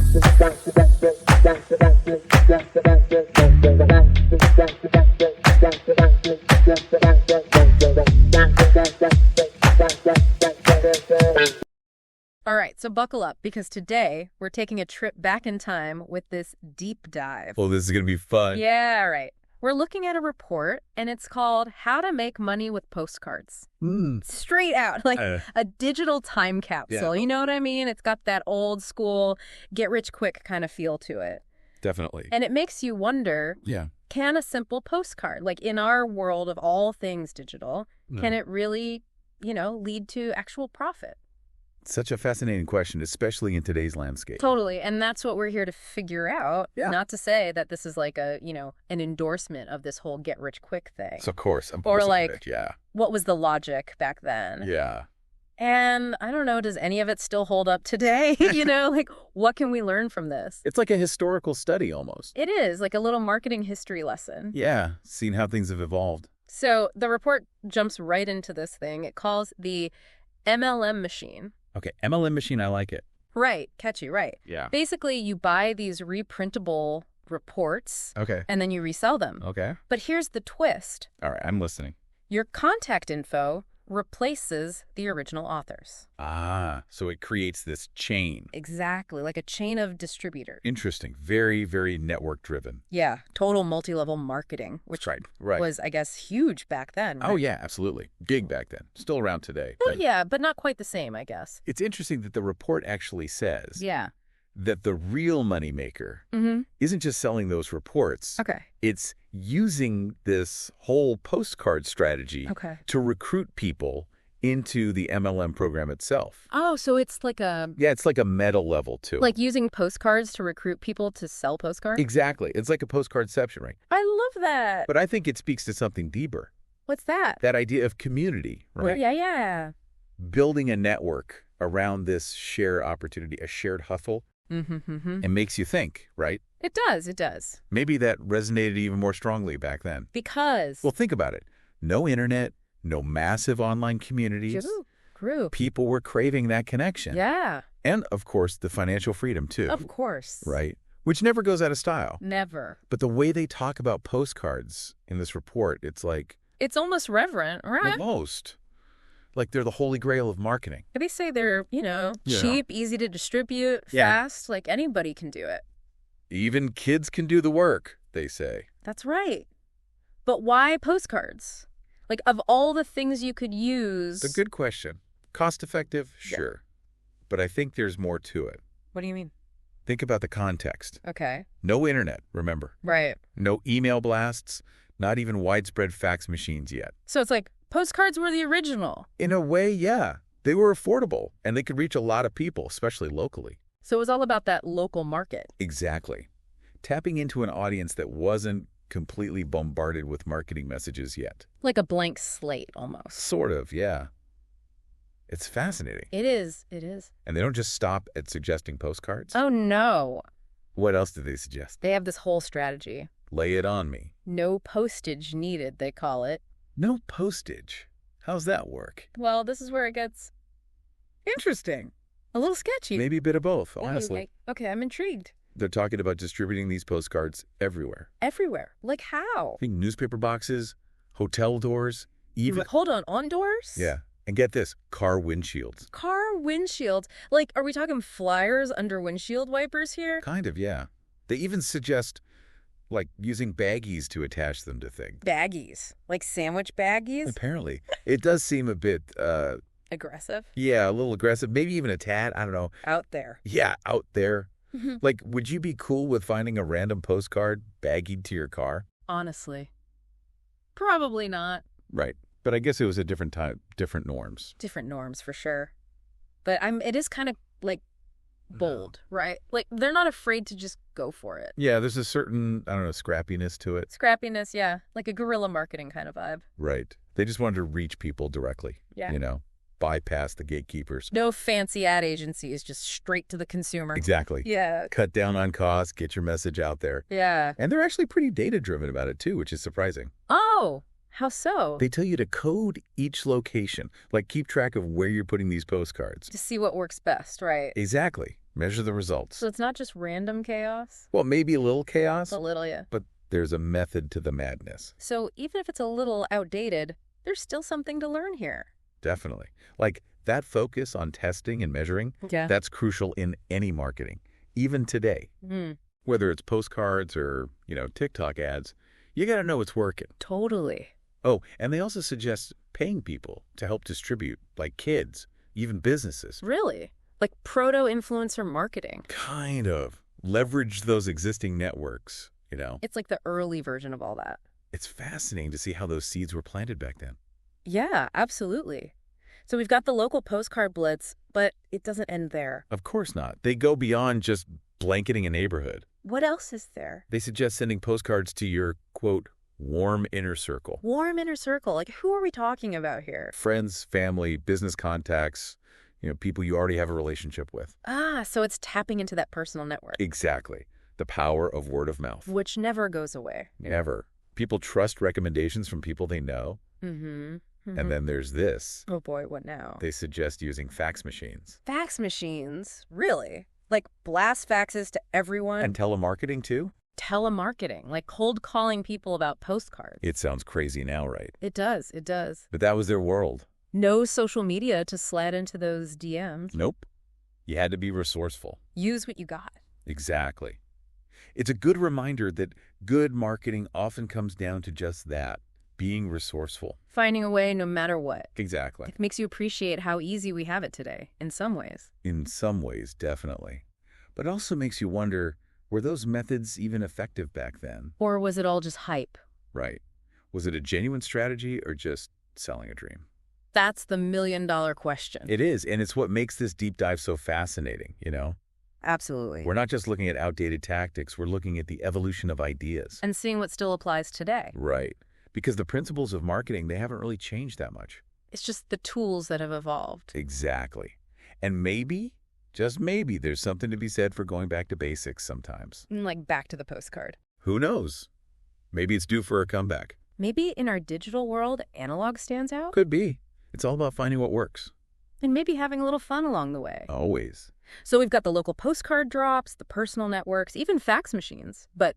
All right, so buckle up, because today we're taking a trip back in time with this deep dive. Oh, this is going to be fun. Yeah, right. We're looking at a report, and it's called How to Make Money with Postcards. Straight out, like a digital time capsule. Yeah. You know what I mean? It's got that old school, get-rich-quick kind of feel to it. Definitely. And it makes you wonder, can a simple postcard, like in our world of all things digital, can it really, lead to actual profit? Such a fascinating question, especially in today's landscape. Totally. And that's what we're here to figure out. Yeah. Not to say that this is like an endorsement of this whole get rich quick thing. So, of course. Or like, what was the logic back then? Yeah. And I don't know, does any of it still hold up today? Like, what can we learn from this? It's like a historical study almost. It is like a little marketing history lesson. Yeah. Seeing how things have evolved. So the report jumps right into this thing. It calls the MLM machine. Okay, MLM machine, I like it. Right, catchy, right. Yeah. Basically, you buy these reprintable reports. Okay. And then you resell them. Okay. But here's the twist. All right, I'm listening. Your contact info replaces the original authors. Ah, so it creates this chain. Exactly, like a chain of distributors. Interesting. Very, very network driven. Yeah, total multi-level marketing, which Right. was, I guess, huge back then. Right? Oh, yeah, absolutely. Big back then. Still around today. Well, yeah, but not quite the same, I guess. It's interesting that the report actually says Yeah. that the real moneymaker isn't just selling those reports. Okay. It's using this whole postcard strategy to recruit people into the MLM program itself. Oh, so it's like a... Yeah, it's like a meta level, too. Like using postcards to recruit people to sell postcards? Exactly. It's like a postcardception, right? I love that. But I think it speaks to something deeper. What's that? That idea of community, right? Yeah. Building a network around this shared opportunity, a shared hustle. It makes you think, right? It does. Maybe that resonated even more strongly back then. Because... Well, think about it. No internet, no massive online communities. Group. People were craving that connection. Yeah. And, of course, the financial freedom, too. Of course. Right? Which never goes out of style. Never. But the way they talk about postcards in this report, it's like... It's almost reverent, right? Almost. Like they're the holy grail of marketing. They say they're, cheap, easy to distribute, fast. Like anybody can do it. Even kids can do the work, they say. That's right. But why postcards? Like, of all the things you could use... It's a good question. Cost effective? Sure. But I think there's more to it. What do you mean? Think about the context. Okay. No internet, remember. Right. No email blasts, not even widespread fax machines yet. So it's like, postcards were the original. In a way, yeah. They were affordable, and they could reach a lot of people, especially locally. So it was all about that local market. Exactly. Tapping into an audience that wasn't completely bombarded with marketing messages yet. Like a blank slate, almost. Sort of, yeah. It's fascinating. It is. And they don't just stop at suggesting postcards? Oh, no. What else do they suggest? They have this whole strategy. Lay it on me. No postage needed, they call it. No postage? How's that work? Well, this is where it gets interesting. A little sketchy. Maybe a bit of both, honestly. Okay, I'm intrigued. They're talking about distributing these postcards everywhere. Everywhere? Like how? I think newspaper boxes, hotel doors, even... Hold on doors? Yeah. And get this, car windshields. Car windshields? Like, are we talking flyers under windshield wipers here? Kind of, yeah. They even suggest, like, using baggies to attach them to things. Baggies? Like sandwich baggies? Apparently. It does seem a bit... aggressive? Yeah, a little aggressive. Maybe even a tad. I don't know. Out there. Yeah, out there. Like, would you be cool with finding a random postcard baggied to your car? Honestly. Probably not. Right. But I guess it was a different time, different norms. Different norms, for sure. But it is kind of, like, bold, right? Like, they're not afraid to just go for it. Yeah, there's a certain, I don't know, scrappiness to it. Scrappiness, yeah. Like a guerrilla marketing kind of vibe. Right. They just wanted to reach people directly. Yeah. Bypass the gatekeepers. No fancy ad agencies, just straight to the consumer. Exactly. Yeah. Cut down on costs, get your message out there. Yeah. And they're actually pretty data-driven about it, too, which is surprising. Oh, how so? They tell you to code each location, like keep track of where you're putting these postcards. To see what works best, right? Exactly. Measure the results. So it's not just random chaos? Well, maybe a little chaos. A little, yeah. But there's a method to the madness. So even if it's a little outdated, there's still something to learn here. Definitely. Like that focus on testing and measuring, that's crucial in any marketing, even today. Whether it's postcards or, TikTok ads, you got to know it's working. Totally. Oh, and they also suggest paying people to help distribute, like kids, even businesses. Really? Like proto-influencer marketing? Kind of. Leverage those existing networks, It's like the early version of all that. It's fascinating to see how those seeds were planted back then. Yeah, absolutely. So we've got the local postcard blitz, but it doesn't end there. Of course not. They go beyond just blanketing a neighborhood. What else is there? They suggest sending postcards to your, quote, warm inner circle. Warm inner circle? Like, who are we talking about here? Friends, family, business contacts, people you already have a relationship with. Ah, so it's tapping into that personal network. Exactly. The power of word of mouth. Which never goes away. Never. People trust recommendations from people they know. And then there's this. Oh boy, what now? They suggest using fax machines. Fax machines? Really? Like blast faxes to everyone? And telemarketing too? Telemarketing, like cold calling people about postcards. It sounds crazy now, right? It does, it does. But that was their world. No social media to slide into those DMs. Nope. You had to be resourceful. Use what you got. Exactly. It's a good reminder that good marketing often comes down to just that, being resourceful. Finding a way no matter what. Exactly. It makes you appreciate how easy we have it today, in some ways. In some ways, definitely. But it also makes you wonder, were those methods even effective back then? Or was it all just hype? Right. Was it a genuine strategy or just selling a dream? That's the million-dollar question. It is, and it's what makes this deep dive so fascinating, Absolutely. We're not just looking at outdated tactics, we're looking at the evolution of ideas. And seeing what still applies today. Right. Because the principles of marketing, they haven't really changed that much. It's just the tools that have evolved. Exactly. And maybe, just maybe, there's something to be said for going back to basics sometimes. Like back to the postcard. Who knows? Maybe it's due for a comeback. Maybe in our digital world, analog stands out? Could be. It's all about finding what works. And maybe having a little fun along the way. Always. So we've got the local postcard drops, the personal networks, even fax machines. But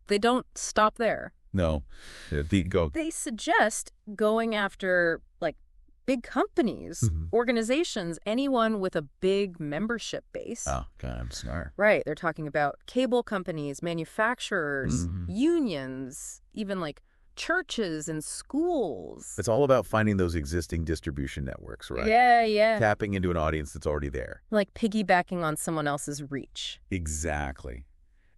they don't stop there. No. They suggest going after, like, big companies, organizations, anyone with a big membership base. Oh, God, I'm sorry. Right. They're talking about cable companies, manufacturers, unions, even, like, churches and schools. It's all about finding those existing distribution networks, right? Yeah. Tapping into an audience that's already there. Like piggybacking on someone else's reach. Exactly.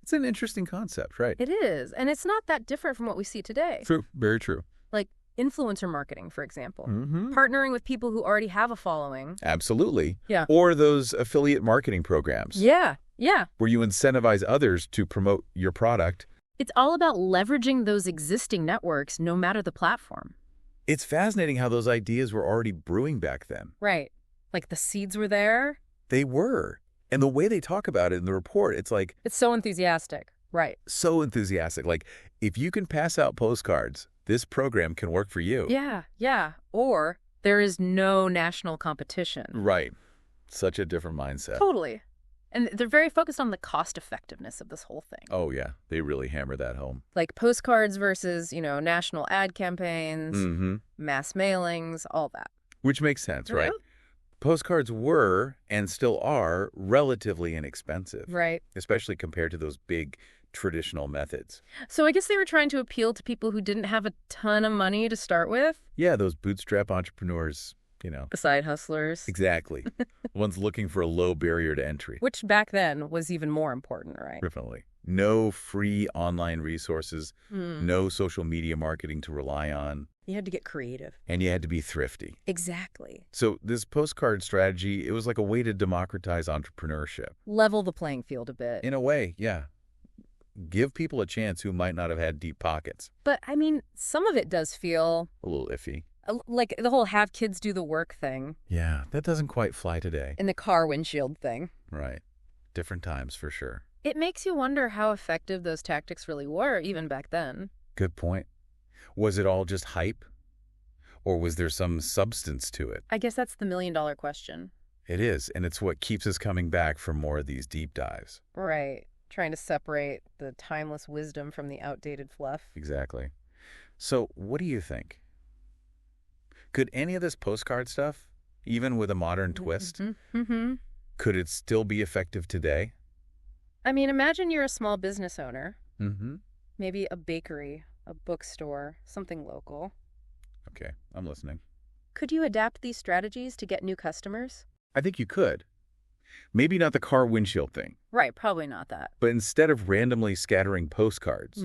It's an interesting concept, right? It is. And it's not that different from what we see today. True. Very true. Like influencer marketing, for example. Partnering with people who already have a following. Absolutely. Yeah. Or those affiliate marketing programs. Yeah. Where you incentivize others to promote your product. It's all about leveraging those existing networks, no matter the platform. It's fascinating how those ideas were already brewing back then. Right. Like the seeds were there. They were. And the way they talk about it in the report, it's like... It's so enthusiastic. Right. So enthusiastic. Like, if you can pass out postcards, this program can work for you. Yeah. Or there is no national competition. Right. Such a different mindset. Totally. And they're very focused on the cost effectiveness of this whole thing. Oh, yeah. They really hammer that home. Like postcards versus, national ad campaigns, mass mailings, all that. Which makes sense, right? Postcards were, and still are, relatively inexpensive. Right. Especially compared to those big traditional methods. So I guess they were trying to appeal to people who didn't have a ton of money to start with? Yeah, those bootstrap entrepreneurs, The side hustlers. Exactly. Ones looking for a low barrier to entry. Which back then was even more important, right? Definitely. No free online resources, no social media marketing to rely on. You had to get creative. And you had to be thrifty. Exactly. So this postcard strategy, it was like a way to democratize entrepreneurship. Level the playing field a bit. In a way, yeah. Give people a chance who might not have had deep pockets. But, some of it does feel... a little iffy. Like the whole have kids do the work thing. Yeah, that doesn't quite fly today. And the car windshield thing. Right. Different times for sure. It makes you wonder how effective those tactics really were, even back then. Good point. Was it all just hype? Or was there some substance to it? I guess that's the million-dollar question. It is, and it's what keeps us coming back for more of these deep dives. Right. Trying to separate the timeless wisdom from the outdated fluff. Exactly. So what do you think? Could any of this postcard stuff, even with a modern twist, could it still be effective today? I mean, imagine you're a small business owner. Mm-hmm. Maybe a bakery, a bookstore, something local. Okay, I'm listening. Could you adapt these strategies to get new customers? I think you could. Maybe not the car windshield thing. Right, probably not that. But instead of randomly scattering postcards,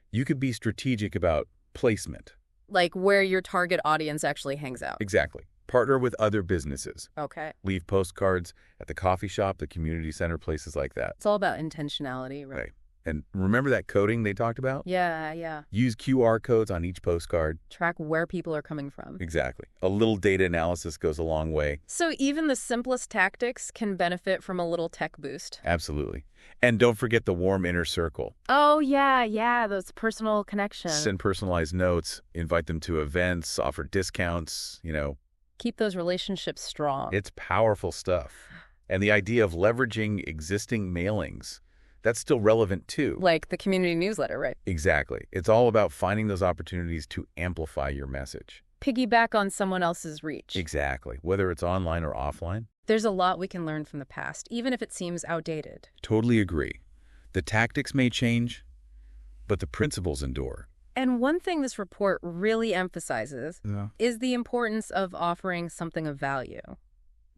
you could be strategic about placement. Like where your target audience actually hangs out. Exactly. Partner with other businesses. Okay. Leave postcards at the coffee shop, the community center, places like that. It's all about intentionality, right? And remember that coding they talked about? Yeah. Use QR codes on each postcard. Track where people are coming from. Exactly. A little data analysis goes a long way. So even the simplest tactics can benefit from a little tech boost. Absolutely. And don't forget the warm inner circle. Oh, yeah, those personal connections. Send personalized notes, invite them to events, offer discounts, Keep those relationships strong. It's powerful stuff. And the idea of leveraging existing mailings, that's still relevant too. Like the community newsletter, right? Exactly. It's all about finding those opportunities to amplify your message. Piggyback on someone else's reach. Exactly. Whether it's online or offline. There's a lot we can learn from the past, even if it seems outdated. Totally agree. The tactics may change, but the principles endure. And one thing this report really emphasizes is the importance of offering something of value.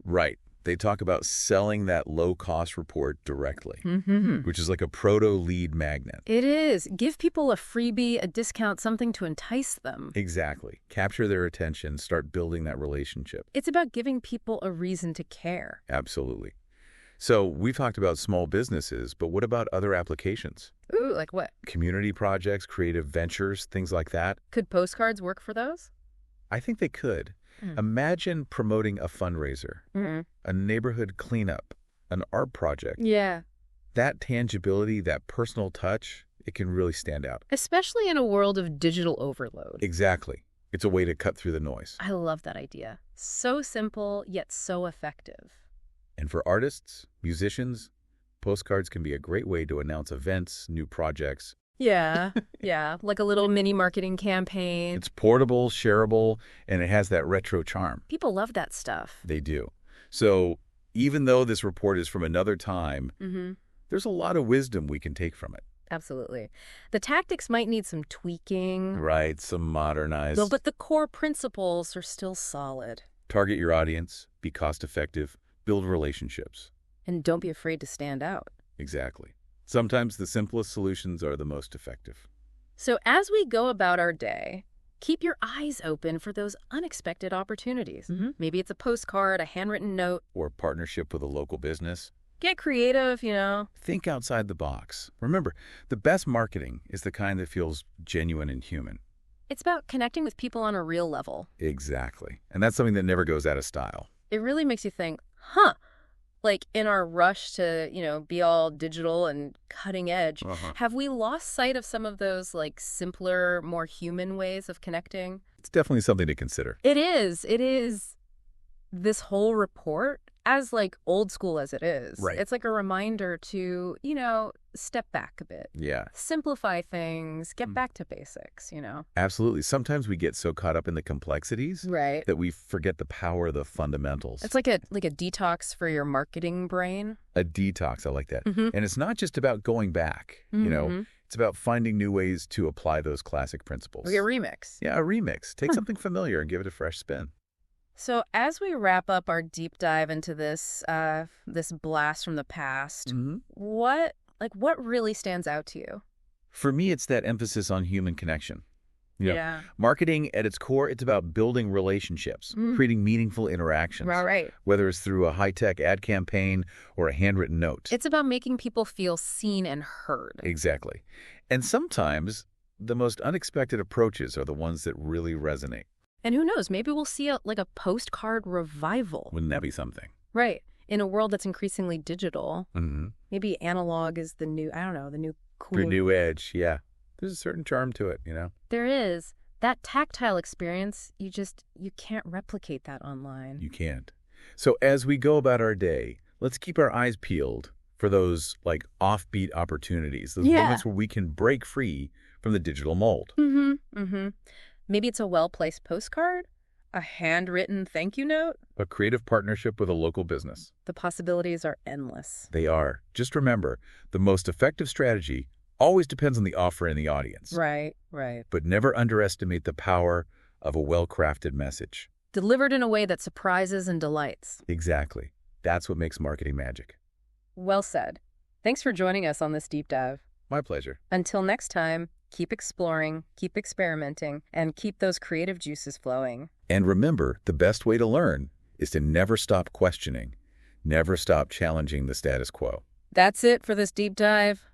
Right. They talk about selling that low-cost report directly, which is like a proto-lead magnet. It is. Give people a freebie, a discount, something to entice them. Exactly. Capture their attention, start building that relationship. It's about giving people a reason to care. Absolutely. So we've talked about small businesses, but what about other applications? Ooh, like what? Community projects, creative ventures, things like that. Could postcards work for those? I think they could. Imagine promoting a fundraiser, a neighborhood cleanup, an art project. Yeah. That tangibility, that personal touch, it can really stand out. Especially in a world of digital overload. Exactly. It's a way to cut through the noise. I love that idea. So simple, yet so effective. And for artists, musicians, postcards can be a great way to announce events, new projects. Yeah, like a little mini marketing campaign. It's portable, shareable, and it has that retro charm. People love that stuff. They do. So even though this report is from another time, there's a lot of wisdom we can take from it. Absolutely. The tactics might need some tweaking. Right, some modernized. But the core principles are still solid. Target your audience, be cost-effective, build relationships. And don't be afraid to stand out. Exactly. Sometimes the simplest solutions are the most effective. So as we go about our day, keep your eyes open for those unexpected opportunities. Maybe it's a postcard, a handwritten note. Or a partnership with a local business. Get creative, Think outside the box. Remember, the best marketing is the kind that feels genuine and human. It's about connecting with people on a real level. Exactly. And that's something that never goes out of style. It really makes you think, like in our rush to, be all digital and cutting edge, have we lost sight of some of those like simpler, more human ways of connecting? It's definitely something to consider. It is. This whole report, as like old school as it is, it's like a reminder to, step back a bit. Yeah. Simplify things, get back to basics, Absolutely. Sometimes we get so caught up in the complexities that we forget the power of the fundamentals. It's like a detox for your marketing brain. A detox, I like that. And it's not just about going back, it's about finding new ways to apply those classic principles. Like a remix. Yeah, a remix. Take something familiar and give it a fresh spin. So as we wrap up our deep dive into this this blast from the past, what really stands out to you? For me, it's that emphasis on human connection. Yeah. Marketing at its core, it's about building relationships, creating meaningful interactions. Right. Whether it's through a high-tech ad campaign or a handwritten note. It's about making people feel seen and heard. Exactly. And sometimes the most unexpected approaches are the ones that really resonate. And who knows, maybe we'll see a postcard revival. Wouldn't that be something? Right. In a world that's increasingly digital, maybe analog is the new, the new cool. The new edge, yeah. There's a certain charm to it, There is. That tactile experience, you can't replicate that online. You can't. So as we go about our day, let's keep our eyes peeled for those, like, offbeat opportunities, those moments where we can break free from the digital mold. Maybe it's a well-placed postcard, a handwritten thank you note. A creative partnership with a local business. The possibilities are endless. They are. Just remember, the most effective strategy always depends on the offer and the audience. Right. But never underestimate the power of a well-crafted message. Delivered in a way that surprises and delights. Exactly. That's what makes marketing magic. Well said. Thanks for joining us on this deep dive. My pleasure. Until next time, keep exploring, keep experimenting, and keep those creative juices flowing. And remember, the best way to learn is to never stop questioning, never stop challenging the status quo. That's it for this deep dive.